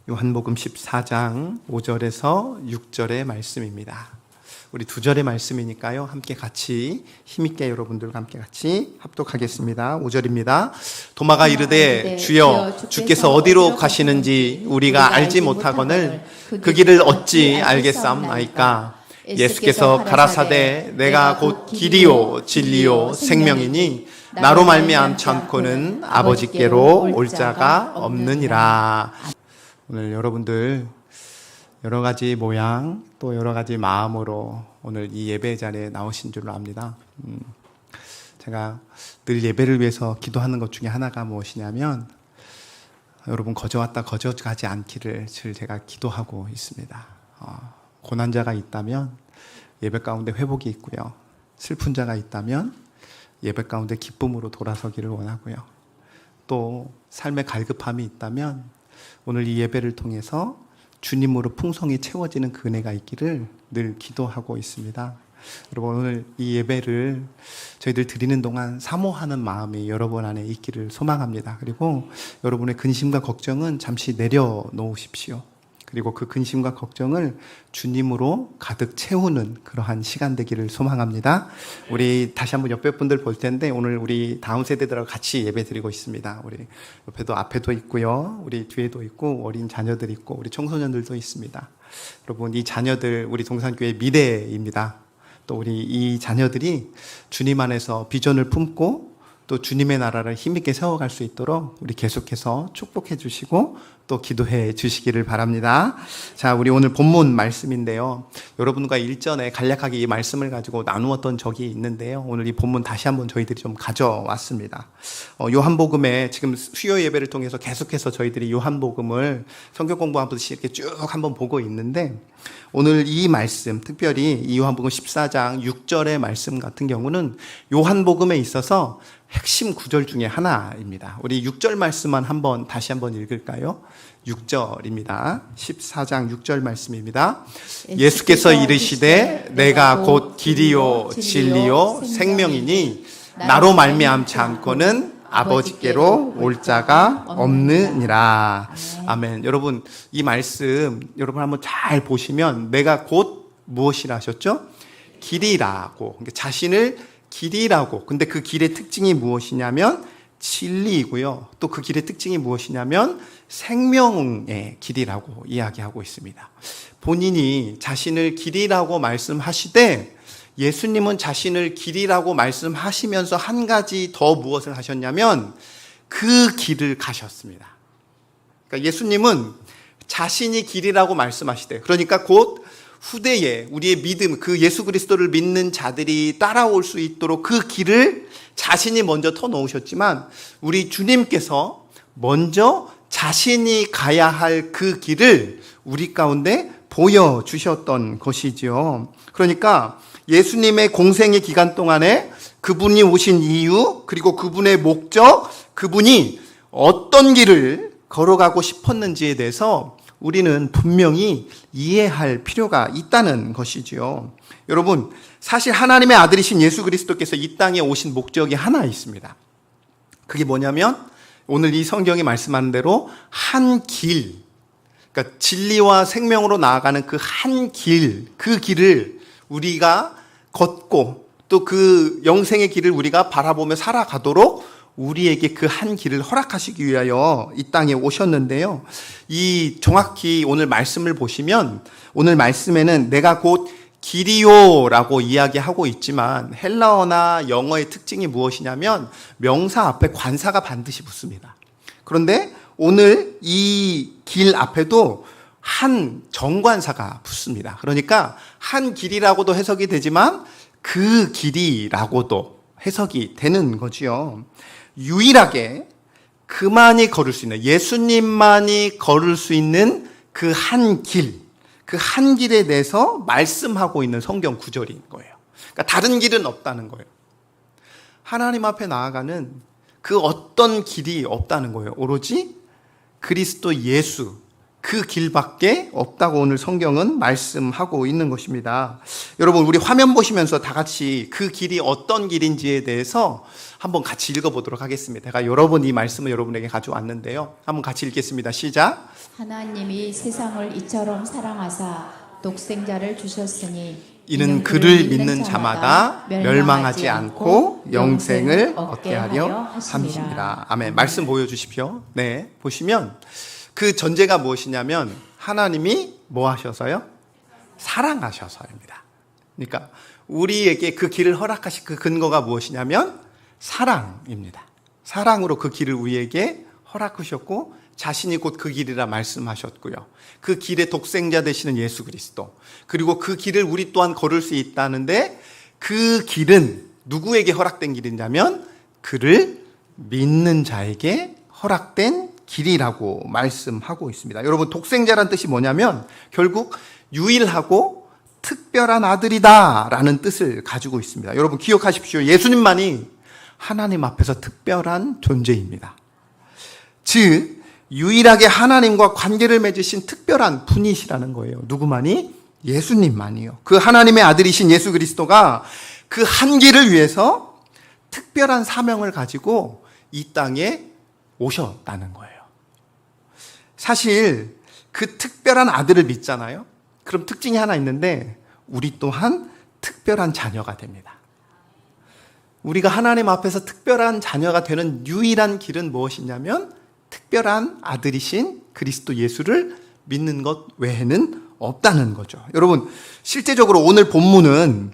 요한복음 14장 5절에서 6절의 말씀입니다. 우리 2절의 말씀이니까요. 함께 같이 힘있게 여러분들과 함께 같이 합독하겠습니다. 5절입니다. 도마가 이르되 주여 주께서 어디로 가시는지 우리가 알지 못하거늘 그 길을 어찌 알겠사옵나이까. 예수께서 가라사대 내가 곧 길이요 진리요 생명이니 나로 말미암지 않고는 아버지께로 올 자가 없느니라. 오늘 여러분들 여러 가지 모양 또 여러 가지 마음으로 오늘 이 예배 자리에 나오신 줄로 압니다. 제가 늘 예배를 위해서 기도하는 것 중에 하나가 무엇이냐면 여러분 거저 왔다 거저 가지 않기를 제가 기도하고 있습니다. 고난자가 있다면 예배 가운데 회복이 있고요. 슬픈 자가 있다면 예배 가운데 기쁨으로 돌아서기를 원하고요. 또 삶의 갈급함이 있다면 오늘 이 예배를 통해서 주님으로 풍성히 채워지는 그 은혜가 있기를 늘 기도하고 있습니다. 여러분 오늘 이 예배를 저희들 드리는 동안 사모하는 마음이 여러분 안에 있기를 소망합니다. 그리고 여러분의 근심과 걱정은 잠시 내려놓으십시오. 그리고 그 근심과 걱정을 주님으로 가득 채우는 그러한 시간 되기를 소망합니다. 우리 다시 한번 옆에 분들 볼 텐데 오늘 우리 다음 세대들하고 같이 예배 드리고 있습니다. 우리 옆에도 앞에도 있고요. 우리 뒤에도 있고 어린 자녀들 있고 우리 청소년들도 있습니다. 여러분 이 자녀들 우리 동산교회 미래입니다. 또 우리 이 자녀들이 주님 안에서 비전을 품고 또 주님의 나라를 힘있게 세워갈 수 있도록 우리 계속해서 축복해 주시고 또 기도해 주시기를 바랍니다. 자, 우리 오늘 본문 말씀인데요. 여러분과 일전에 간략하게 이 말씀을 가지고 나누었던 적이 있는데요. 오늘 이 본문 다시 한번 저희들이 좀 가져왔습니다. 요한복음에 지금 수요 예배를 통해서 계속해서 저희들이 요한복음을 성경 공부하듯이 이렇게 쭉 한번 보고 있는데 오늘 이 말씀, 특별히 이 요한복음 14장 6절의 말씀 같은 경우는 요한복음에 있어서 핵심 구절 중에 하나입니다. 우리 6절 말씀만 다시 한번 읽을까요? 6절입니다. 14장 6절 말씀입니다. 예수께서 이르시되 내가 곧 길이요 진리요 생명이니 나로 말미암지 않고는 아버지께로 올 자가 없느니라. 아멘. 여러분 이 말씀 여러분 한번 잘 보시면 내가 곧 무엇이라 하셨죠? 길이라고. 그러니까 자신을 길이라고. 근데 그 길의 특징이 무엇이냐면 진리이고요. 또 그 길의 특징이 무엇이냐면 생명의 길이라고 이야기하고 있습니다. 본인이 자신을 길이라고 말씀하시되 예수님은 자신을 길이라고 말씀하시면서 한 가지 더 무엇을 하셨냐면 그 길을 가셨습니다. 그러니까 예수님은 자신이 길이라고 말씀하시되 그러니까 곧 후대에 우리의 믿음, 그 예수 그리스도를 믿는 자들이 따라올 수 있도록 그 길을 자신이 먼저 터놓으셨지만 우리 주님께서 먼저 자신이 가야 할 그 길을 우리 가운데 보여주셨던 것이지요. 그러니까 예수님의 공생의 기간 동안에 그분이 오신 이유, 그리고 그분의 목적, 그분이 어떤 길을 걸어가고 싶었는지에 대해서 우리는 분명히 이해할 필요가 있다는 것이지요. 여러분, 사실 하나님의 아들이신 예수 그리스도께서 이 땅에 오신 목적이 하나 있습니다. 그게 뭐냐면 오늘 이 성경이 말씀하는 대로 한 길, 그러니까 진리와 생명으로 나아가는 그 한 길, 그 길을 우리가 걷고 또 그 영생의 길을 우리가 바라보며 살아가도록 우리에게 그 한 길을 허락하시기 위하여 이 땅에 오셨는데요. 이 정확히 오늘 말씀을 보시면 오늘 말씀에는 내가 곧 길이요라고 이야기하고 있지만 헬라어나 영어의 특징이 무엇이냐면 명사 앞에 관사가 반드시 붙습니다. 그런데 오늘 이 길 앞에도 한 정관사가 붙습니다. 그러니까 한 길이라고도 해석이 되지만 그 길이라고도 해석이 되는 거지요. 유일하게 그만이 걸을 수 있는, 예수님만이 걸을 수 있는 그 한 길, 그 한 길에 대해서 말씀하고 있는 성경 구절인 거예요. 그러니까 다른 길은 없다는 거예요. 하나님 앞에 나아가는 그 어떤 길이 없다는 거예요. 오로지 그리스도 예수, 그 길밖에 없다고 오늘 성경은 말씀하고 있는 것입니다. 여러분, 우리 화면 보시면서 다 같이 그 길이 어떤 길인지에 대해서 한번 같이 읽어보도록 하겠습니다. 제가 여러 번 이 말씀을 여러분에게 가져왔는데요. 한번 같이 읽겠습니다. 시작. 하나님이 세상을 이처럼 사랑하사 독생자를 주셨으니 이는 그를 믿는 자마다 멸망하지 않고 영생을 얻게 하려 함이니라. 아멘. 말씀 보여주십시오. 네, 보시면 그 전제가 무엇이냐면 하나님이 뭐 하셔서요? 사랑하셔서입니다. 그러니까 우리에게 그 길을 허락하신 그 근거가 무엇이냐면 사랑입니다. 사랑으로 그 길을 우리에게 허락하셨고 자신이 곧 그 길이라 말씀하셨고요. 그 길의 독생자 되시는 예수 그리스도, 그리고 그 길을 우리 또한 걸을 수 있다는데 그 길은 누구에게 허락된 길이냐면 그를 믿는 자에게 허락된 길이라고 말씀하고 있습니다. 여러분, 독생자란 뜻이 뭐냐면 결국 유일하고 특별한 아들이다 라는 뜻을 가지고 있습니다. 여러분 기억하십시오. 예수님만이 하나님 앞에서 특별한 존재입니다. 즉 유일하게 하나님과 관계를 맺으신 특별한 분이시라는 거예요. 누구만이? 예수님만이요. 그 하나님의 아들이신 예수 그리스도가 그 한 길을 위해서 특별한 사명을 가지고 이 땅에 오셨다는 거예요. 사실 그 특별한 아들을 믿잖아요. 그럼 특징이 하나 있는데 우리 또한 특별한 자녀가 됩니다. 우리가 하나님 앞에서 특별한 자녀가 되는 유일한 길은 무엇이냐면 특별한 아들이신 그리스도 예수를 믿는 것 외에는 없다는 거죠. 여러분, 실제적으로 오늘 본문은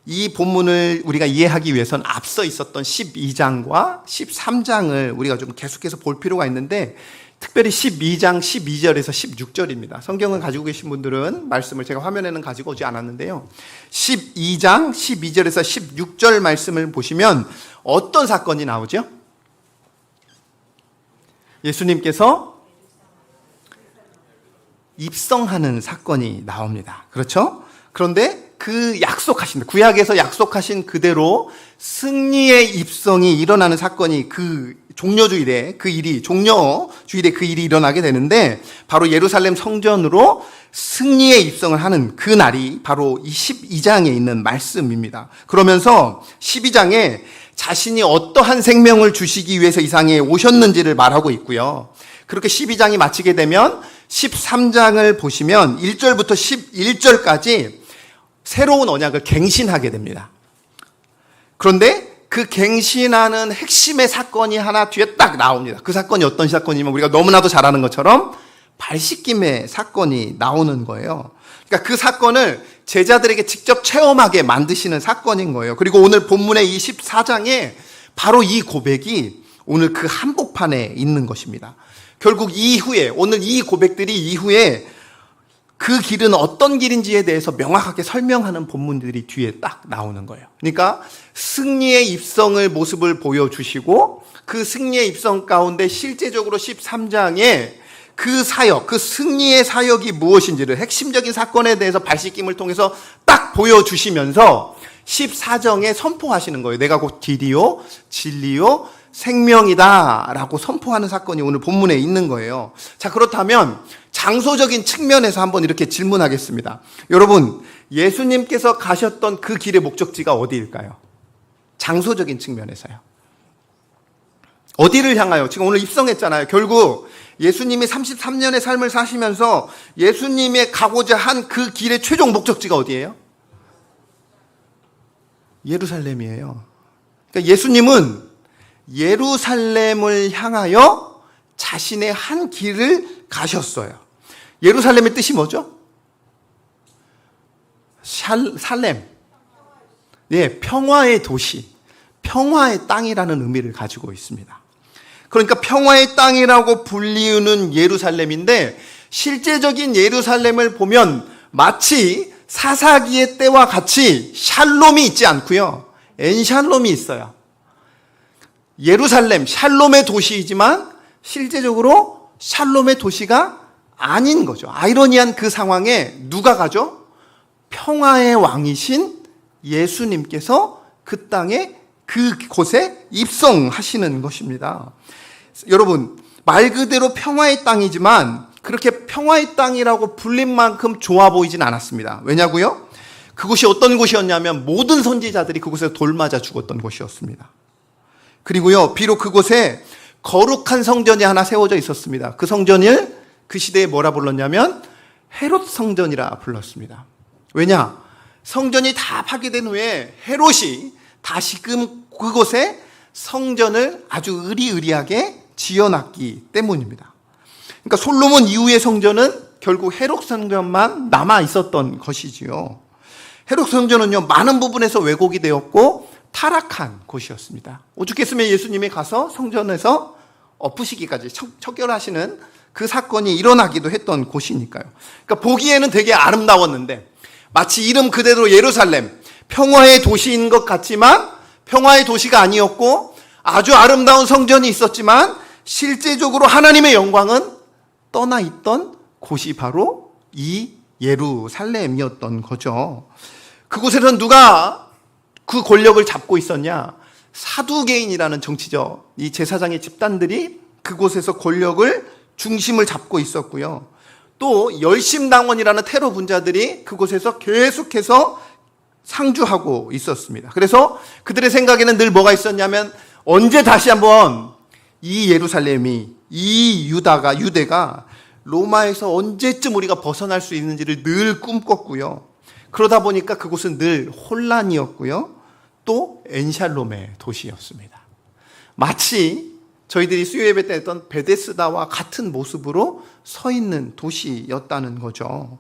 이 본문을 우리가 이해하기 위해서는 앞서 있었던 12장과 13장을 우리가 좀 계속해서 볼 필요가 있는데 특별히 12장 12절에서 16절입니다. 성경을 가지고 계신 분들은 말씀을 제가 화면에는 가지고 오지 않았는데요. 12장 12절에서 16절 말씀을 보시면 어떤 사건이 나오죠? 예수님께서 입성하는 사건이 나옵니다. 그렇죠? 그런데 그 약속하신, 구약에서 약속하신 그대로 승리의 입성이 일어나는 사건이 그 종려주일에 그 일이, 종려주일에 그 일이 일어나게 되는데 바로 예루살렘 성전으로 승리의 입성을 하는 그 날이 바로 이 12장에 있는 말씀입니다. 그러면서 12장에 자신이 어떠한 생명을 주시기 위해서 이 세상에 오셨는지를 말하고 있고요. 그렇게 12장이 마치게 되면 13장을 보시면 1절부터 11절까지 새로운 언약을 갱신하게 됩니다. 그런데 그 갱신하는 핵심의 사건이 하나 뒤에 딱 나옵니다. 그 사건이 어떤 사건이면 우리가 너무나도 잘 아는 것처럼 발씻김의 사건이 나오는 거예요. 그러니까 그 사건을 제자들에게 직접 체험하게 만드시는 사건인 거예요. 그리고 오늘 본문의 24장에 바로 이 고백이 오늘 그 한복판에 있는 것입니다. 결국 이후에, 오늘 이 고백들이 이후에 그 길은 어떤 길인지에 대해서 명확하게 설명하는 본문들이 뒤에 딱 나오는 거예요. 그러니까 승리의 입성을 모습을 보여주시고 그 승리의 입성 가운데 실제적으로 13장에 그 사역, 그 승리의 사역이 무엇인지를 핵심적인 사건에 대해서 발씻김을 통해서 딱 보여주시면서 14장에 선포하시는 거예요. 내가 곧 길이요, 진리요, 생명이다 라고 선포하는 사건이 오늘 본문에 있는 거예요. 자, 그렇다면 장소적인 측면에서 한번 이렇게 질문하겠습니다. 여러분, 예수님께서 가셨던 그 길의 목적지가 어디일까요? 장소적인 측면에서요. 어디를 향하여? 지금 오늘 입성했잖아요. 결국 예수님이 33년의 삶을 사시면서 예수님의 가고자 한 그 길의 최종 목적지가 어디예요? 예루살렘이에요. 그러니까 예수님은 예루살렘을 향하여 자신의 한 길을 가셨어요. 예루살렘의 뜻이 뭐죠? 살렘. 예, 평화의 도시, 평화의 땅이라는 의미를 가지고 있습니다. 그러니까 평화의 땅이라고 불리우는 예루살렘인데 실제적인 예루살렘을 보면 마치 사사기의 때와 같이 샬롬이 있지 않고요. 엔샬롬이 있어요. 예루살렘, 샬롬의 도시이지만 실제적으로 샬롬의 도시가 아닌 거죠. 아이러니한 그 상황에 누가 가죠? 평화의 왕이신 예수님께서 그 땅에 그곳에 입성하시는 것입니다. 여러분, 말 그대로 평화의 땅이지만 그렇게 평화의 땅이라고 불린 만큼 좋아 보이진 않았습니다. 왜냐고요? 그곳이 어떤 곳이었냐면 모든 선지자들이 그곳에서 돌 맞아 죽었던 곳이었습니다. 그리고요, 비록 그곳에 거룩한 성전이 하나 세워져 있었습니다. 그 성전을 그 시대에 뭐라 불렀냐면 헤롯 성전이라 불렀습니다. 왜냐? 성전이 다 파괴된 후에 헤롯이 다시금 그곳에 성전을 아주 의리의리하게 지어놨기 때문입니다. 그러니까 솔로몬 이후의 성전은 결국 헤롯 성전만 남아 있었던 것이지요. 헤롯 성전은요, 많은 부분에서 왜곡이 되었고 타락한 곳이었습니다. 오죽했으면 예수님이 가서 성전에서 엎으시기까지 척결하시는 그 사건이 일어나기도 했던 곳이니까요. 그러니까 보기에는 되게 아름다웠는데 마치 이름 그대로 예루살렘, 평화의 도시인 것 같지만 평화의 도시가 아니었고 아주 아름다운 성전이 있었지만 실제적으로 하나님의 영광은 떠나 있던 곳이 바로 이 예루살렘이었던 거죠. 그곳에는 누가 그 권력을 잡고 있었냐? 사두개인이라는 정치적 이 제사장의 집단들이 그곳에서 권력을 중심을 잡고 있었고요. 또 열심당원이라는 테러 분자들이 그곳에서 계속해서 상주하고 있었습니다. 그래서 그들의 생각에는 늘 뭐가 있었냐면 언제 다시 한번 이 예루살렘이, 이 유대가 로마에서 언제쯤 우리가 벗어날 수 있는지를 늘 꿈꿨고요. 그러다 보니까 그곳은 늘 혼란이었고요. 또 엔샬롬의 도시였습니다. 마치 저희들이 수요예배 때 했던 베데스다와 같은 모습으로 서 있는 도시였다는 거죠.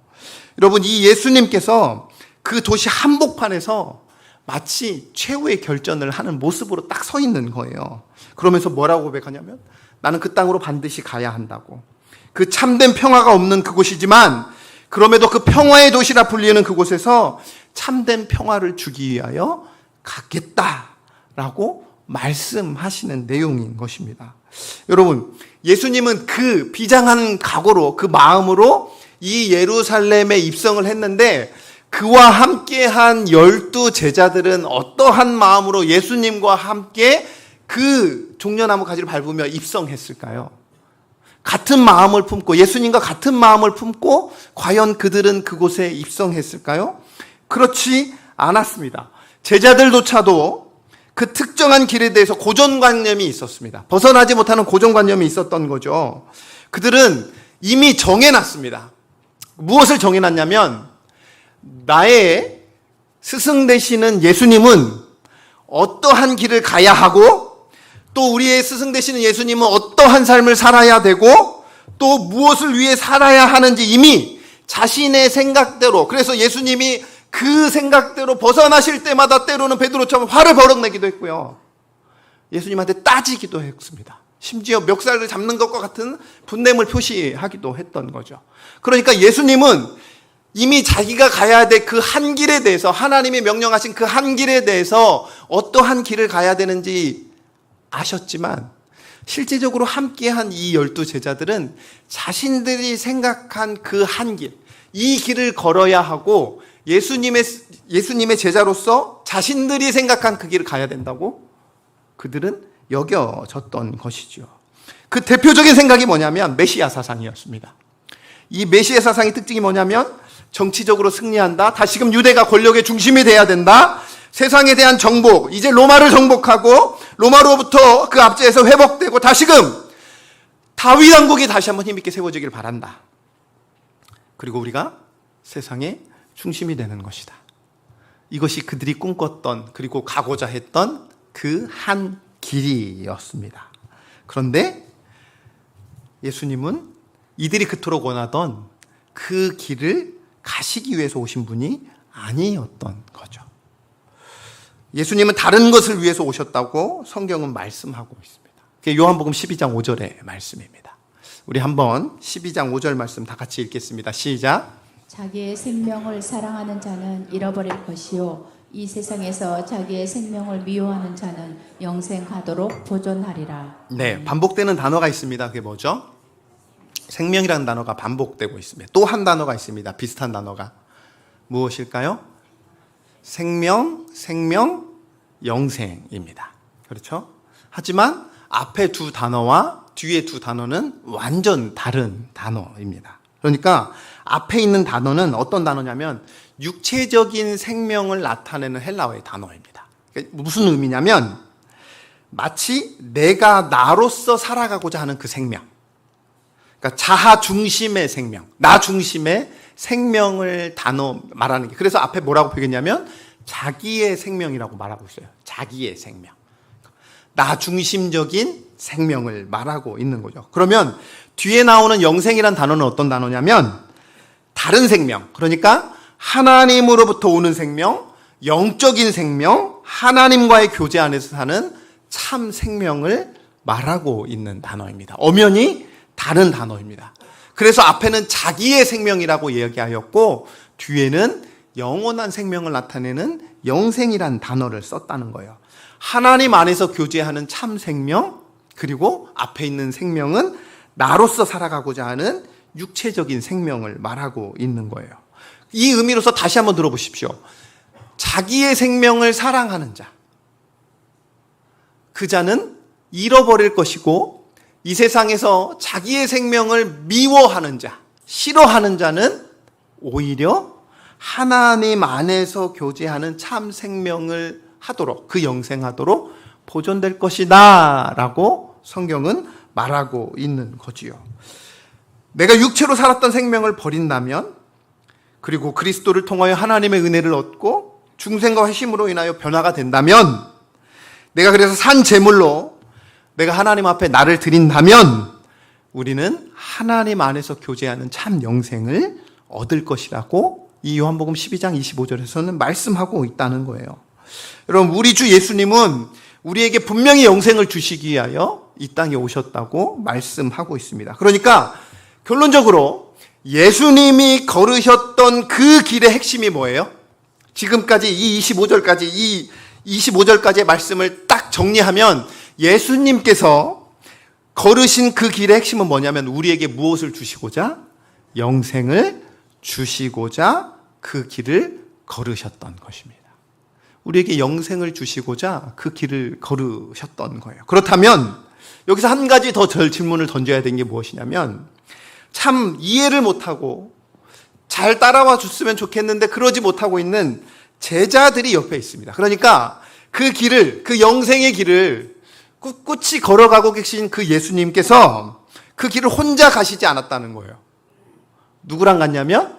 여러분, 이 예수님께서 그 도시 한복판에서 마치 최후의 결전을 하는 모습으로 딱 서 있는 거예요. 그러면서 뭐라고 고백하냐면 나는 그 땅으로 반드시 가야 한다고. 그 참된 평화가 없는 그곳이지만 그럼에도 그 평화의 도시라 불리는 그곳에서 참된 평화를 주기 위하여 가겠다라고 말씀하시는 내용인 것입니다. 여러분, 예수님은 그 비장한 각오로, 그 마음으로 이 예루살렘에 입성을 했는데 그와 함께한 12 제자들은 어떠한 마음으로 예수님과 함께 그 종려나무 가지를 밟으며 입성했을까요? 같은 마음을 품고, 예수님과 같은 마음을 품고 과연 그들은 그곳에 입성했을까요? 그렇지 않았습니다. 제자들조차도 그 특정한 길에 대해서 고정관념이 있었습니다. 벗어나지 못하는 고정관념이 있었던 거죠. 그들은 이미 정해놨습니다. 무엇을 정해놨냐면 나의 스승 되시는 예수님은 어떠한 길을 가야 하고 또 우리의 스승 되시는 예수님은 어떠한 삶을 살아야 되고 또 무엇을 위해 살아야 하는지 이미 자신의 생각대로, 그래서 예수님이 그 생각대로 벗어나실 때마다 때로는 베드로처럼 화를 버럭내기도 했고요. 예수님한테 따지기도 했습니다. 심지어 멱살을 잡는 것과 같은 분냄을 표시하기도 했던 거죠. 그러니까 예수님은 이미 자기가 가야 될 그 한 길에 대해서, 하나님이 명령하신 그 한 길에 대해서 어떠한 길을 가야 되는지 아셨지만 실제적으로 함께한 이 12 제자들은 자신들이 생각한 그 한 길, 이 길을 걸어야 하고 예수님의 제자로서 자신들이 생각한 그 길을 가야 된다고 그들은 여겨졌던 것이죠. 그 대표적인 생각이 뭐냐면 메시아 사상이었습니다. 이 메시아 사상의 특징이 뭐냐면 정치적으로 승리한다. 다시금 유대가 권력의 중심이 돼야 된다. 세상에 대한 정복, 이제 로마를 정복하고 로마로부터 그 압제에서 회복되고 다시금 다윗 왕국이 다시 한번 힘있게 세워지길 바란다. 그리고 우리가 세상의 중심이 되는 것이다. 이것이 그들이 꿈꿨던, 그리고 가고자 했던 그 한 길이었습니다. 그런데 예수님은 이들이 그토록 원하던 그 길을 가시기 위해서 오신 분이 아니었던 거죠. 예수님은 다른 것을 위해서 오셨다고 성경은 말씀하고 있습니다. 그게 요한복음 12장 5절의 말씀입니다. 우리 한번 12장 5절 말씀 다 같이 읽겠습니다. 시작. 자기의 생명을 사랑하는 자는 잃어버릴 것이요 이 세상에서 자기의 생명을 미워하는 자는 영생하도록 보존하리라. 네, 반복되는 단어가 있습니다. 그게 뭐죠? 생명이라는 단어가 반복되고 있습니다. 또 한 단어가 있습니다. 비슷한 단어가 무엇일까요? 생명, 영생입니다. 그렇죠? 하지만 앞에 두 단어와 뒤에 두 단어는 완전 다른 단어입니다. 그러니까 앞에 있는 단어는 어떤 단어냐면 육체적인 생명을 나타내는 헬라어의 단어입니다. 그러니까 무슨 의미냐면 마치 내가 나로서 살아가고자 하는 그 생명, 그러니까 자아 중심의 생명, 나 중심의 생명을 단어 말하는 게, 그래서 앞에 뭐라고 표현했냐면 자기의 생명이라고 말하고 있어요. 자기의 생명, 나 중심적인 생명을 말하고 있는 거죠. 그러면 뒤에 나오는 영생이란 단어는 어떤 단어냐면 다른 생명, 그러니까 하나님으로부터 오는 생명, 영적인 생명, 하나님과의 교제 안에서 사는 참 생명을 말하고 있는 단어입니다. 엄연히 다른 단어입니다. 그래서 앞에는 자기의 생명이라고 이야기하였고 뒤에는 영원한 생명을 나타내는 영생이란 단어를 썼다는 거예요. 하나님 안에서 교제하는 참 생명, 그리고 앞에 있는 생명은 나로서 살아가고자 하는 육체적인 생명을 말하고 있는 거예요. 이 의미로서 다시 한번 들어보십시오. 자기의 생명을 사랑하는 자, 그 자는 잃어버릴 것이고, 이 세상에서 자기의 생명을 미워하는 자, 싫어하는 자는 오히려 하나님 안에서 교제하는 참 생명을 하도록, 그 영생하도록 보존될 것이다 라고 성경은 말하고 있는 거지요. 내가 육체로 살았던 생명을 버린다면, 그리고 그리스도를 통하여 하나님의 은혜를 얻고 중생과 회심으로 인하여 변화가 된다면, 내가 그래서 산 제물로 내가 하나님 앞에 나를 드린다면 우리는 하나님 안에서 교제하는 참 영생을 얻을 것이라고 이 요한복음 12장 25절에서는 말씀하고 있다는 거예요. 여러분, 우리 주 예수님은 우리에게 분명히 영생을 주시기 위하여 이 땅에 오셨다고 말씀하고 있습니다. 그러니까 결론적으로 예수님이 걸으셨던 그 길의 핵심이 뭐예요? 지금까지 이 25절까지의 말씀을 딱 정리하면 예수님께서 걸으신 그 길의 핵심은 뭐냐면 우리에게 무엇을 주시고자? 영생을 주시고자 그 길을 걸으셨던 것입니다. 우리에게 영생을 주시고자 그 길을 걸으셨던 거예요. 그렇다면 여기서 한 가지 더 질문을 던져야 되는 게 무엇이냐면, 참 이해를 못하고 잘 따라와 줬으면 좋겠는데 그러지 못하고 있는 제자들이 옆에 있습니다. 그러니까 그 길을, 그 영생의 길을 꿋꿋이 걸어가고 계신 그 예수님께서 그 길을 혼자 가시지 않았다는 거예요. 누구랑 갔냐면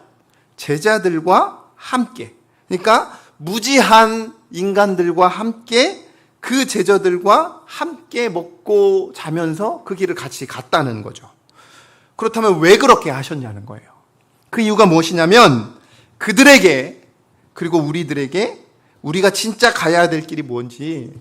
제자들과 함께, 그러니까 무지한 인간들과 함께, 그 제자들과 함께 먹고 자면서 그 길을 같이 갔다는 거죠. 그렇다면 왜 그렇게 하셨냐는 거예요. 그 이유가 무엇이냐면 그들에게, 그리고 우리들에게 우리가 진짜 가야 될 길이 뭔지,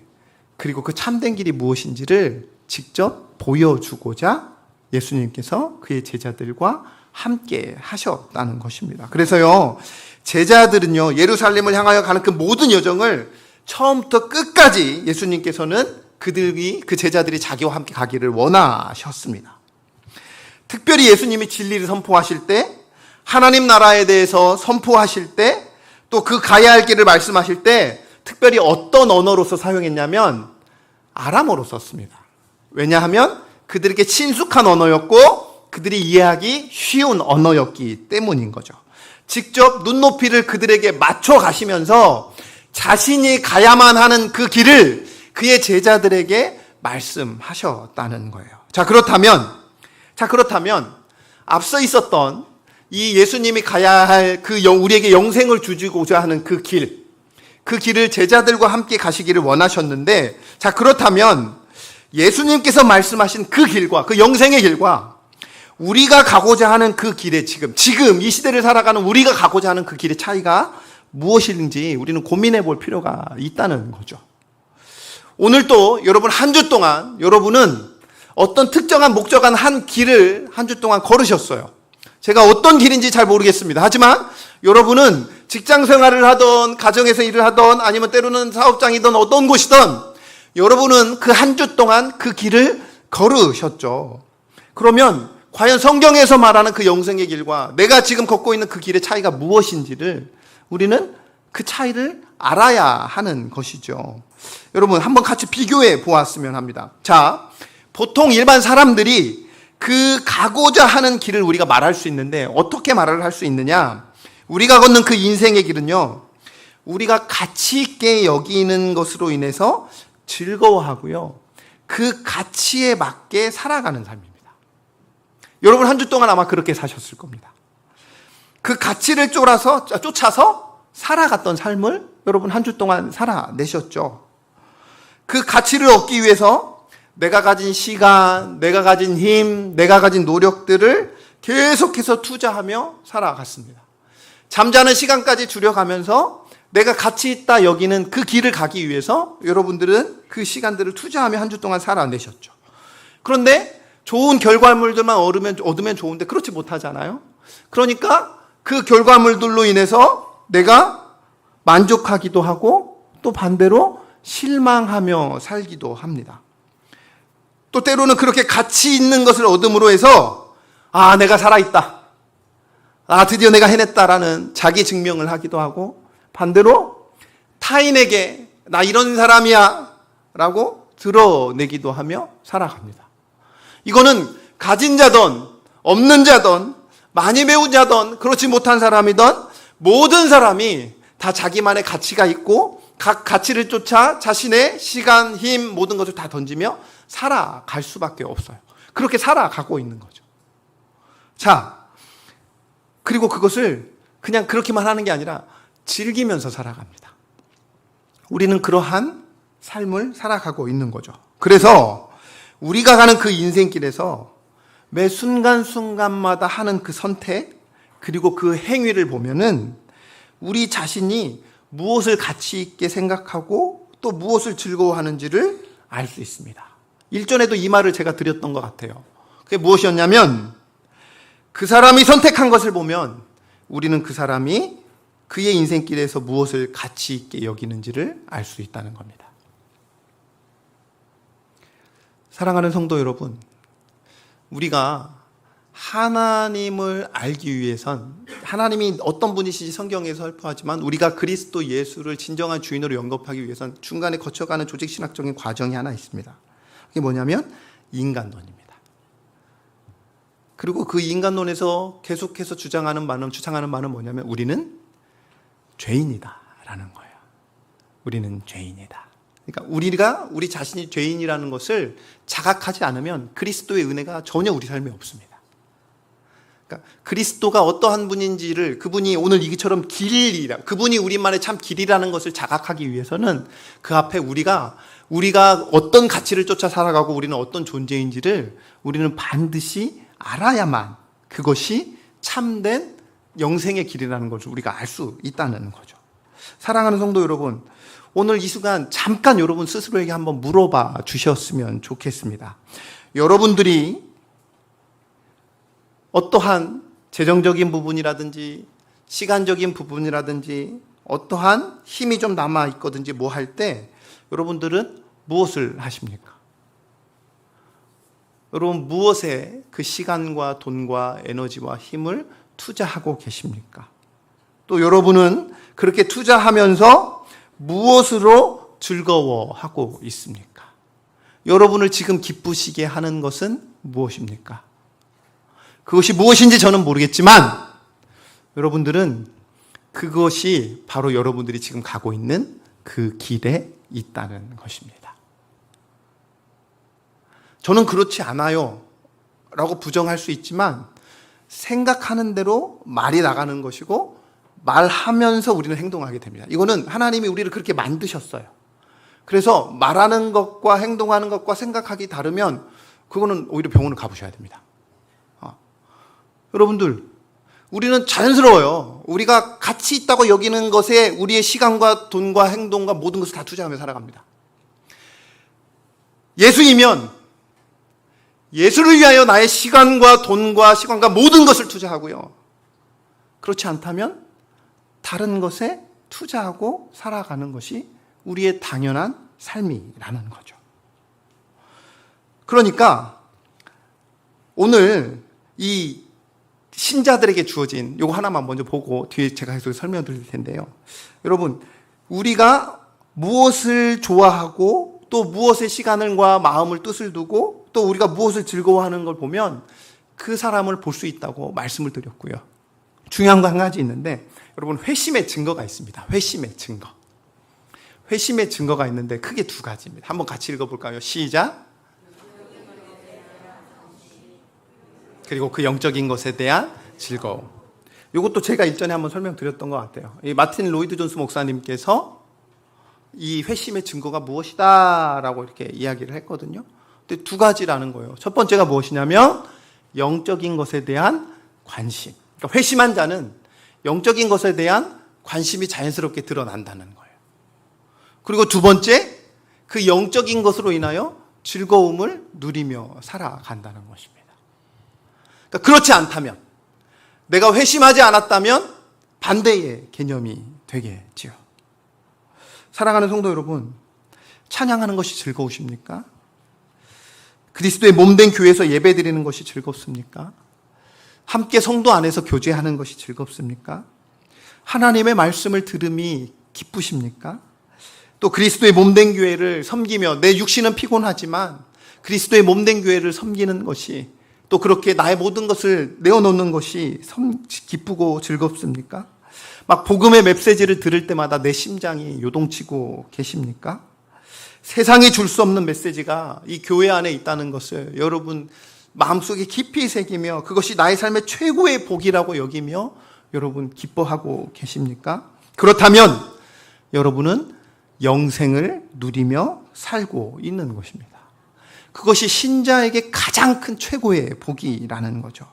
그리고 그 참된 길이 무엇인지를 직접 보여주고자 예수님께서 그의 제자들과 함께 하셨다는 것입니다. 그래서요, 제자들은요, 예루살렘을 향하여 가는 그 모든 여정을 처음부터 끝까지 예수님께서는 그 제자들이 자기와 함께 가기를 원하셨습니다. 특별히 예수님이 진리를 선포하실 때, 하나님 나라에 대해서 선포하실 때, 또 그 가야 할 길을 말씀하실 때 특별히 어떤 언어로서 사용했냐면 아람어로 썼습니다. 왜냐하면 그들에게 친숙한 언어였고 그들이 이해하기 쉬운 언어였기 때문인 거죠. 직접 눈높이를 그들에게 맞춰 가시면서 자신이 가야만 하는 그 길을 그의 제자들에게 말씀하셨다는 거예요. 자, 그렇다면 앞서 있었던 이 예수님이 가야 할 우리에게 영생을 주시고자 하는 그 길을 제자들과 함께 가시기를 원하셨는데, 자, 그렇다면 예수님께서 말씀하신 그 길과, 그 영생의 길과 우리가 가고자 하는 그 길의 지금 이 시대를 살아가는 우리가 가고자 하는 그 길의 차이가 무엇인지 우리는 고민해 볼 필요가 있다는 거죠. 오늘 또 여러분, 한 주 동안 여러분은 어떤 특정한 목적한 한 길을 한 주 동안 걸으셨어요. 제가 어떤 길인지 잘 모르겠습니다. 하지만 여러분은 직장 생활을 하던, 가정에서 일을 하던, 아니면 때로는 사업장이든 어떤 곳이든 여러분은 그 한 주 동안 그 길을 걸으셨죠. 그러면 과연 성경에서 말하는 그 영생의 길과 내가 지금 걷고 있는 그 길의 차이가 무엇인지를 우리는 그 차이를 알아야 하는 것이죠. 여러분, 한번 같이 비교해 보았으면 합니다. 자, 보통 일반 사람들이 그 가고자 하는 길을 우리가 말할 수 있는데 어떻게 말을 할 수 있느냐? 우리가 걷는 그 인생의 길은요, 우리가 가치 있게 여기는 것으로 인해서 즐거워하고요, 그 가치에 맞게 살아가는 삶입니다. 여러분 한 주 동안 아마 그렇게 사셨을 겁니다. 그 가치를 쫓아서 살아갔던 삶을 여러분 한 주 동안 살아내셨죠. 그 가치를 얻기 위해서 내가 가진 시간, 내가 가진 힘, 내가 가진 노력들을 계속해서 투자하며 살아갔습니다. 잠자는 시간까지 줄여가면서 내가 가치 있다 여기는 그 길을 가기 위해서 여러분들은 그 시간들을 투자하며 한 주 동안 살아내셨죠. 그런데 좋은 결과물들만 얻으면 좋은데 그렇지 못하잖아요. 그러니까 그 결과물들로 인해서 내가 만족하기도 하고 또 반대로 실망하며 살기도 합니다. 또 때로는 그렇게 가치 있는 것을 얻음으로 해서 내가 살아있다, 드디어 내가 해냈다라는 자기 증명을 하기도 하고, 반대로 타인에게 나 이런 사람이야 라고 드러내기도 하며 살아갑니다. 이거는 가진 자든 없는 자든 많이 배운 자든 그렇지 못한 사람이든 모든 사람이 다 자기만의 가치가 있고 각 가치를 쫓아 자신의 시간, 힘, 모든 것을 다 던지며 살아갈 수밖에 없어요. 그렇게 살아가고 있는 거죠. 자, 그리고 그것을 그냥 그렇게만 하는 게 아니라 즐기면서 살아갑니다. 우리는 그러한 삶을 살아가고 있는 거죠. 그래서 우리가 가는 그 인생길에서 매 순간순간마다 하는 그 선택, 그리고 그 행위를 보면은 우리 자신이 무엇을 가치 있게 생각하고 또 무엇을 즐거워하는지를 알 수 있습니다. 일전에도 이 말을 제가 드렸던 것 같아요. 그게 무엇이었냐면, 그 사람이 선택한 것을 보면 우리는 그 사람이 그의 인생길에서 무엇을 가치 있게 여기는지를 알 수 있다는 겁니다. 사랑하는 성도 여러분, 우리가 하나님을 알기 위해선, 하나님이 어떤 분이신지 성경에서 설포하지만 우리가 그리스도 예수를 진정한 주인으로 영접하기 위해선 중간에 거쳐가는 조직신학적인 과정이 하나 있습니다. 그게 뭐냐면 인간론입니다. 그리고 그 인간론에서 계속해서 주장하는 바는 뭐냐면 우리는 죄인이다라는 거예요. 우리는 죄인이다. 그러니까 우리 자신이 죄인이라는 것을 자각하지 않으면 그리스도의 은혜가 전혀 우리 삶에 없습니다. 그러니까 그리스도가 어떠한 분인지를, 그분이 오늘 이처럼 길이라, 그분이 우리만의 참 길이라는 것을 자각하기 위해서는 그 앞에 우리가 어떤 가치를 쫓아 살아가고 우리는 어떤 존재인지를 우리는 반드시 알아야만 그것이 참된 영생의 길이라는 것을 우리가 알 수 있다는 거죠. 사랑하는 성도 여러분, 오늘 이 순간 잠깐 여러분 스스로에게 한번 물어봐 주셨으면 좋겠습니다. 여러분들이 어떠한 재정적인 부분이라든지 시간적인 부분이라든지 어떠한 힘이 좀 남아 있거든지 뭐 할 때 여러분들은 무엇을 하십니까? 여러분 무엇에 그 시간과 돈과 에너지와 힘을 투자하고 계십니까? 또 여러분은 그렇게 투자하면서 무엇으로 즐거워하고 있습니까? 여러분을 지금 기쁘시게 하는 것은 무엇입니까? 그것이 무엇인지 저는 모르겠지만 여러분들은 그것이 바로 여러분들이 지금 가고 있는 그 길에 있다는 것입니다. 저는 그렇지 않아요 라고 부정할 수 있지만 생각하는 대로 말이 나가는 것이고 말하면서 우리는 행동하게 됩니다. 이거는 하나님이 우리를 그렇게 만드셨어요. 그래서 말하는 것과 행동하는 것과 생각하기 다르면 그거는 오히려 병원을 가보셔야 됩니다. 여러분들, 우리는 자연스러워요. 우리가 가치 있다고 여기는 것에 우리의 시간과 돈과 행동과 모든 것을 다 투자하며 살아갑니다. 예수이면 예수를 위하여 나의 시간과 돈과 모든 것을 투자하고요. 그렇지 않다면 다른 것에 투자하고 살아가는 것이 우리의 당연한 삶이라는 거죠. 그러니까 오늘 이 신자들에게 주어진 요거 하나만 먼저 보고 뒤에 제가 계속 설명드릴 텐데요. 여러분, 우리가 무엇을 좋아하고 또 무엇에 시간과 마음을 뜻을 두고 또 우리가 무엇을 즐거워하는 걸 보면 그 사람을 볼 수 있다고 말씀을 드렸고요. 중요한 거 한 가지 있는데 여러분 회심의 증거가 있습니다. 회심의 증거. 회심의 증거가 있는데 크게 두 가지입니다. 한번 같이 읽어볼까요? 시작. 그리고 그 영적인 것에 대한 즐거움. 이것도 제가 일전에 한번 설명드렸던 것 같아요. 이 마틴 로이드 존스 목사님께서 이 회심의 증거가 무엇이다 라고 이렇게 이야기를 했거든요. 근데 두 가지라는 거예요. 첫 번째가 무엇이냐면 영적인 것에 대한 관심. 그러니까 회심한 자는 영적인 것에 대한 관심이 자연스럽게 드러난다는 거예요. 그리고 두 번째, 그 영적인 것으로 인하여 즐거움을 누리며 살아간다는 것입니다. 그러니까 그렇지 않다면, 내가 회심하지 않았다면 반대의 개념이 되겠지요. 사랑하는 성도 여러분, 찬양하는 것이 즐거우십니까? 그리스도의 몸된 교회에서 예배드리는 것이 즐겁습니까? 함께 성도 안에서 교제하는 것이 즐겁습니까? 하나님의 말씀을 들음이 기쁘십니까? 또 그리스도의 몸된 교회를 섬기며 내 육신은 피곤하지만 그리스도의 몸된 교회를 섬기는 것이 또 그렇게 나의 모든 것을 내어놓는 것이 기쁘고 즐겁습니까? 막 복음의 메시지를 들을 때마다 내 심장이 요동치고 계십니까? 세상이 줄 수 없는 메시지가 이 교회 안에 있다는 것을 여러분 마음속에 깊이 새기며 그것이 나의 삶의 최고의 복이라고 여기며 여러분 기뻐하고 계십니까? 그렇다면 여러분은 영생을 누리며 살고 있는 것입니다. 그것이 신자에게 가장 큰 최고의 복이라는 거죠.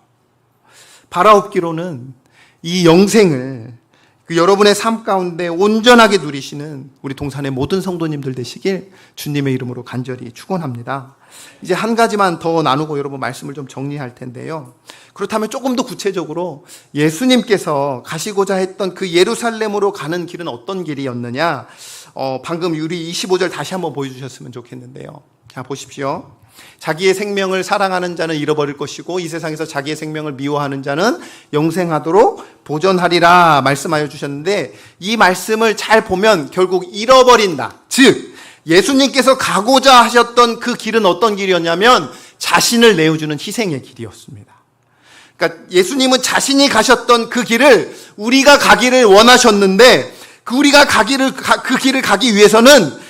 바라옵기로는 이 영생을 여러분의 삶 가운데 온전하게 누리시는 우리 동산의 모든 성도님들 되시길 주님의 이름으로 간절히 축원합니다. 이제 한 가지만 더 나누고 여러분 말씀을 좀 정리할 텐데요. 그렇다면 조금 더 구체적으로 예수님께서 가시고자 했던 그 예루살렘으로 가는 길은 어떤 길이었느냐? 방금 우리 25절 다시 한번 보여주셨으면 좋겠는데요. 자, 보십시오. 자기의 생명을 사랑하는 자는 잃어버릴 것이고 이 세상에서 자기의 생명을 미워하는 자는 영생하도록 보존하리라 말씀하여 주셨는데 이 말씀을 잘 보면 결국 잃어버린다. 즉 예수님께서 가고자 하셨던 그 길은 어떤 길이었냐면 자신을 내어주는 희생의 길이었습니다. 그러니까 예수님은 자신이 가셨던 그 길을 우리가 가기를 원하셨는데 우리가 그 길을 가기 위해서는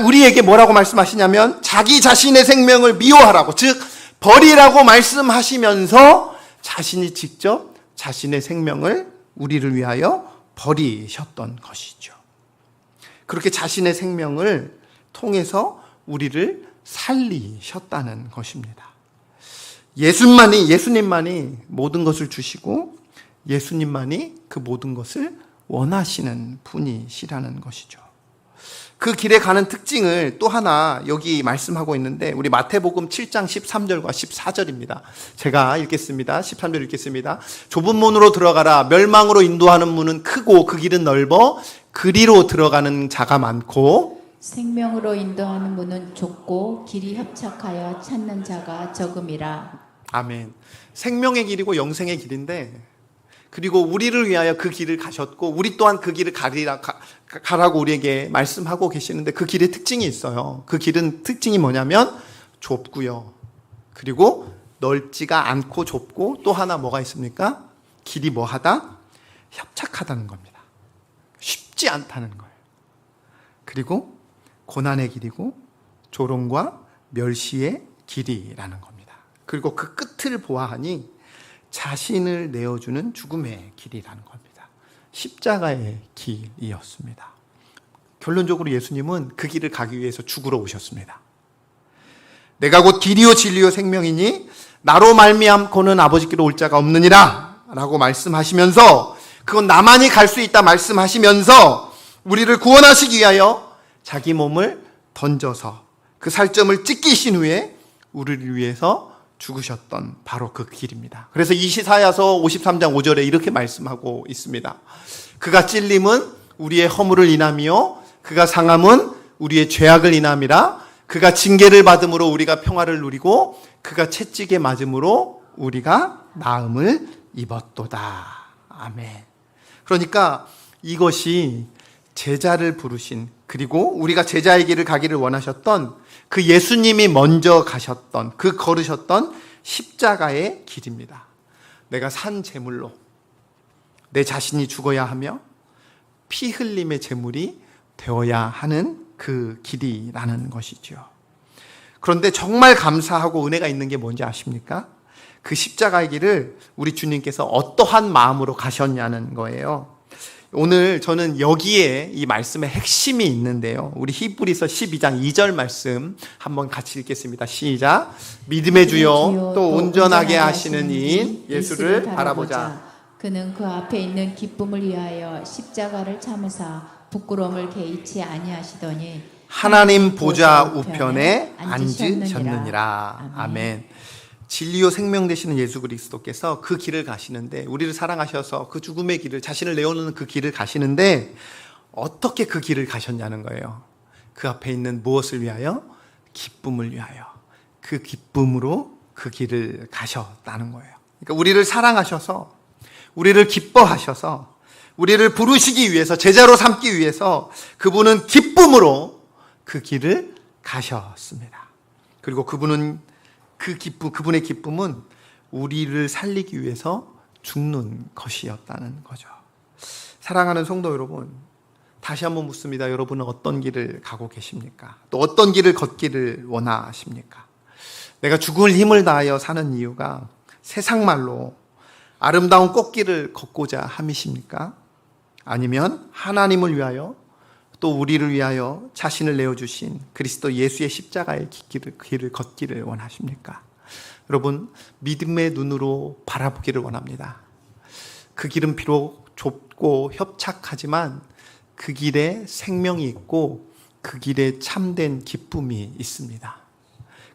우리에게 뭐라고 말씀하시냐면 자기 자신의 생명을 미워하라고, 즉 버리라고 말씀하시면서 자신이 직접 자신의 생명을 우리를 위하여 버리셨던 것이죠. 그렇게 자신의 생명을 통해서 우리를 살리셨다는 것입니다. 예수님만이 모든 것을 주시고 예수님만이 그 모든 것을 원하시는 분이시라는 것이죠. 그 길에 가는 특징을 또 하나 여기 말씀하고 있는데 우리 마태복음 7장 13절과 14절입니다. 제가 읽겠습니다. 13절 읽겠습니다. 좁은 문으로 들어가라. 멸망으로 인도하는 문은 크고 그 길은 넓어 그리로 들어가는 자가 많고 생명으로 인도하는 문은 좁고 길이 협착하여 찾는 자가 적음이라. 아멘. 생명의 길이고 영생의 길인데 그리고 우리를 위하여 그 길을 가셨고 우리 또한 그 길을 가라고 우리에게 말씀하고 계시는데 그 길의 특징이 있어요. 그 길은 특징이 뭐냐면 좁고요. 그리고 넓지가 않고 좁고 또 하나 뭐가 있습니까? 길이 뭐하다? 협착하다는 겁니다. 쉽지 않다는 거예요. 그리고 고난의 길이고 조롱과 멸시의 길이라는 겁니다. 그리고 그 끝을 보아하니 자신을 내어주는 죽음의 길이라는 겁니다. 십자가의 길이었습니다. 결론적으로 예수님은 그 길을 가기 위해서 죽으러 오셨습니다. 내가 곧 길이요 진리요 생명이니 나로 말미암고는 아버지께로 올 자가 없느니라 라고 말씀하시면서 그건 나만이 갈 수 있다 말씀하시면서 우리를 구원하시기 위하여 자기 몸을 던져서 그 살점을 찢기신 후에 우리를 위해서 죽으셨던 바로 그 길입니다. 그래서 이사야서 53장 5절에 이렇게 말씀하고 있습니다. 그가 찔림은 우리의 허물을 인하며 그가 상함은 우리의 죄악을 인함이라. 그가 징계를 받음으로 우리가 평화를 누리고 그가 채찍에 맞음으로 우리가 나음을 입었도다. 아멘. 그러니까 이것이 제자를 부르신 그리고 우리가 제자의 길을 가기를 원하셨던 그 예수님이 먼저 가셨던, 그 걸으셨던 십자가의 길입니다. 내가 산 제물로 내 자신이 죽어야 하며 피 흘림의 제물이 되어야 하는 그 길이라는 것이죠. 그런데 정말 감사하고 은혜가 있는 게 뭔지 아십니까? 그 십자가의 길을 우리 주님께서 어떠한 마음으로 가셨냐는 거예요. 오늘 저는 여기에 이 말씀의 핵심이 있는데요. 우리 히브리서 12장 2절 말씀 한번 같이 읽겠습니다. 시작. 믿음의 주요 또 온전하게 하시는 이인 예수를 바라보자. 그는 그 앞에 있는 기쁨을 위하여 십자가를 참으사 부끄러움을 개의치 아니하시더니 하나님 보좌 우편에 앉으셨느니라. 아멘. 진리요 생명 되시는 예수 그리스도께서 그 길을 가시는데, 우리를 사랑하셔서 그 죽음의 길을, 자신을 내어놓는 그 길을 가시는데 어떻게 그 길을 가셨냐는 거예요. 그 앞에 있는 무엇을 위하여? 기쁨을 위하여. 그 기쁨으로 그 길을 가셨다는 거예요. 그러니까 우리를 사랑하셔서, 우리를 기뻐하셔서, 우리를 부르시기 위해서, 제자로 삼기 위해서 그분은 기쁨으로 그 길을 가셨습니다. 그리고 그분은 그분의 기쁨은 우리를 살리기 위해서 죽는 것이었다는 거죠. 사랑하는 성도 여러분, 다시 한번 묻습니다. 여러분은 어떤 길을 가고 계십니까? 또 어떤 길을 걷기를 원하십니까? 내가 죽을 힘을 다하여 사는 이유가 세상 말로 아름다운 꽃길을 걷고자 함이십니까? 아니면 하나님을 위하여, 또 우리를 위하여 자신을 내어주신 그리스도 예수의 십자가의 길을 걷기를 원하십니까? 여러분, 믿음의 눈으로 바라보기를 원합니다. 그 길은 비록 좁고 협착하지만 그 길에 생명이 있고 그 길에 참된 기쁨이 있습니다.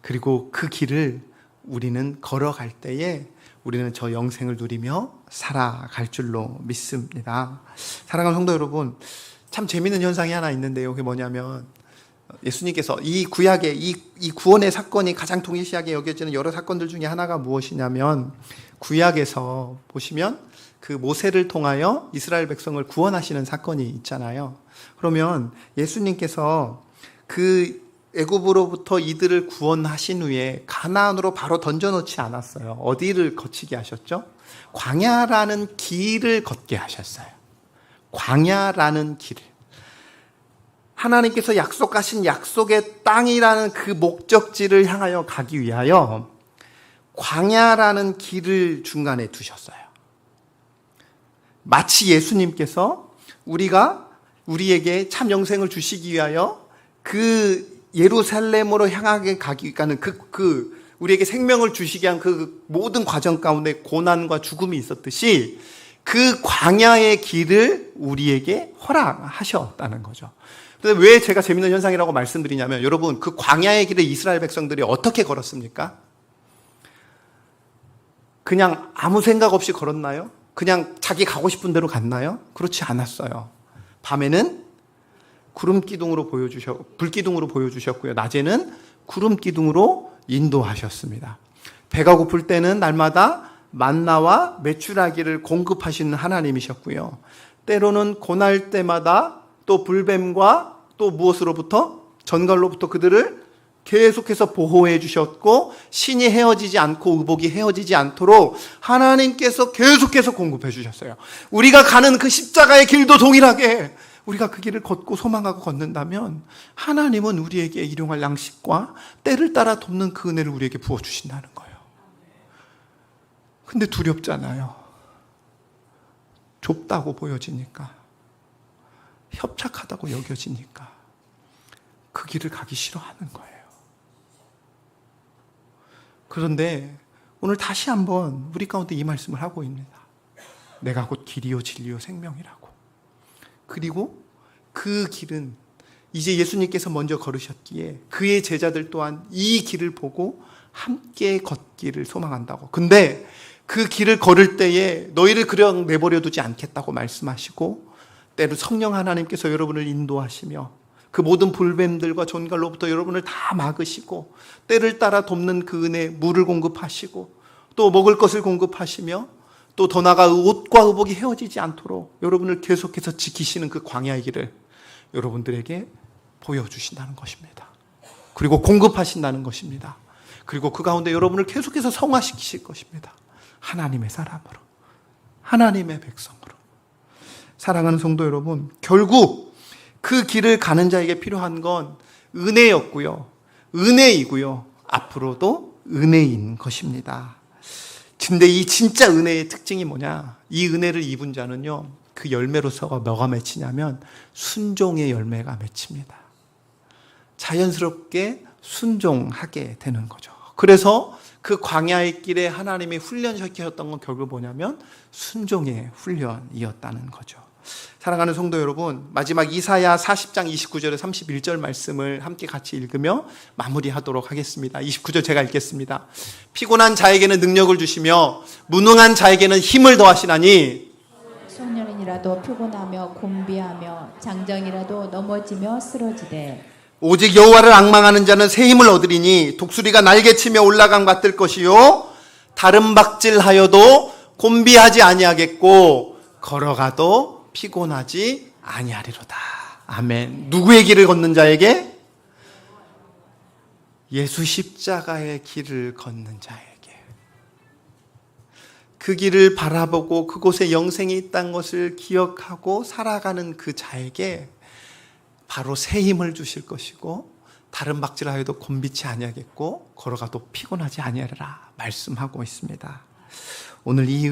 그리고 그 길을 우리는 걸어갈 때에 우리는 저 영생을 누리며 살아갈 줄로 믿습니다. 사랑하는 성도 여러분, 참 재미있는 현상이 하나 있는데요. 그게 뭐냐면, 예수님께서 이 구약의 이 구원의 사건이 가장 동일시하게 여겨지는 여러 사건들 중에 하나가 무엇이냐면, 구약에서 보시면 그 모세를 통하여 이스라엘 백성을 구원하시는 사건이 있잖아요. 그러면 예수님께서 그 애굽으로부터 이들을 구원하신 후에 가나안으로 바로 던져놓지 않았어요. 어디를 거치게 하셨죠? 광야라는 길을 걷게 하셨어요. 광야라는 길을, 하나님께서 약속하신 약속의 땅이라는 그 목적지를 향하여 가기 위하여 광야라는 길을 중간에 두셨어요. 마치 예수님께서 우리에게 참 영생을 주시기 위하여 그 예루살렘으로 향하게 가기 위한 우리에게 생명을 주시기 위한 그 모든 과정 가운데 고난과 죽음이 있었듯이 그 광야의 길을 우리에게 허락하셨다는 거죠. 그런데 왜 제가 재밌는 현상이라고 말씀드리냐면, 여러분, 그 광야의 길을 이스라엘 백성들이 어떻게 걸었습니까? 그냥 아무 생각 없이 걸었나요? 그냥 자기 가고 싶은 대로 갔나요? 그렇지 않았어요. 밤에는 불기둥으로 보여주셨고요. 낮에는 구름기둥으로 인도하셨습니다. 배가 고플 때는 날마다 만나와 메추라기를 공급하시는 하나님이셨고요. 때로는 고날 때마다 또 불뱀과 또 무엇으로부터? 전갈로부터 그들을 계속해서 보호해 주셨고, 신이 헤어지지 않고 의복이 헤어지지 않도록 하나님께서 계속해서 공급해 주셨어요. 우리가 가는 그 십자가의 길도 동일하게 우리가 그 길을 걷고 소망하고 걷는다면 하나님은 우리에게 일용할 양식과 때를 따라 돕는 그 은혜를 우리에게 부어주신다는 거예요. 근데 두렵잖아요. 좁다고 보여지니까, 협착하다고 여겨지니까 그 길을 가기 싫어하는 거예요. 그런데 오늘 다시 한번 우리 가운데 이 말씀을 하고 있습니다. 내가 곧 길이요 진리요 생명이라고. 그리고 그 길은 이제 예수님께서 먼저 걸으셨기에 그의 제자들 또한 이 길을 보고 함께 걷기를 소망한다고. 근데 그 길을 걸을 때에 너희를 그냥 내버려 두지 않겠다고 말씀하시고, 때로 성령 하나님께서 여러분을 인도하시며 그 모든 불뱀들과 전갈로부터 여러분을 다 막으시고, 때를 따라 돕는 그 은혜, 물을 공급하시고, 또 먹을 것을 공급하시며, 또 더 나아가 옷과 의복이 헤어지지 않도록 여러분을 계속해서 지키시는 그 광야의 길을 여러분들에게 보여주신다는 것입니다. 그리고 공급하신다는 것입니다. 그리고 그 가운데 여러분을 계속해서 성화시키실 것입니다. 하나님의 사람으로, 하나님의 백성으로. 사랑하는 성도 여러분, 결국 그 길을 가는 자에게 필요한 건 은혜였고요, 은혜이고요, 앞으로도 은혜인 것입니다. 근데 이 진짜 은혜의 특징이 뭐냐? 이 은혜를 입은 자는요, 그 열매로서가 뭐가 맺히냐면 순종의 열매가 맺힙니다. 자연스럽게 순종하게 되는 거죠. 그래서 그 광야의 길에 하나님이 훈련시켰던 건 결국 뭐냐면 순종의 훈련이었다는 거죠. 사랑하는 성도 여러분, 마지막 이사야 40장 29절에 31절 말씀을 함께 같이 읽으며 마무리하도록 하겠습니다. 29절 제가 읽겠습니다. 피곤한 자에게는 능력을 주시며 무능한 자에게는 힘을 더하시나니 소년이라도 피곤하며 곤비하며 장정이라도 넘어지며 쓰러지되 오직 여호와를 앙망하는 자는 새 힘을 얻으리니 독수리가 날개치며 올라감 같을 것이요 다른 박질하여도 곤비하지 아니하겠고 걸어가도 피곤하지 아니하리로다. 아멘. 누구의 길을 걷는 자에게? 예수 십자가의 길을 걷는 자에게. 그 길을 바라보고 그곳에 영생이 있다는 것을 기억하고 살아가는 그 자에게 바로 새 힘을 주실 것이고 다른 박질하여도 곤비치 아니하겠고 걸어가도 피곤하지 아니하리라 말씀하고 있습니다. 오늘 이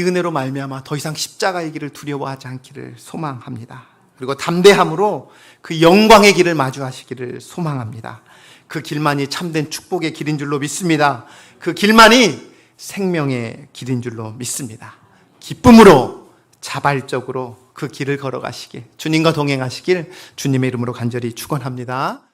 은혜로 말미암아 더 이상 십자가의 길을 두려워하지 않기를 소망합니다. 그리고 담대함으로 그 영광의 길을 마주하시기를 소망합니다. 그 길만이 참된 축복의 길인 줄로 믿습니다. 그 길만이 생명의 길인 줄로 믿습니다. 기쁨으로 자발적으로 그 길을 걸어가시길, 주님과 동행하시길 주님의 이름으로 간절히 축원합니다.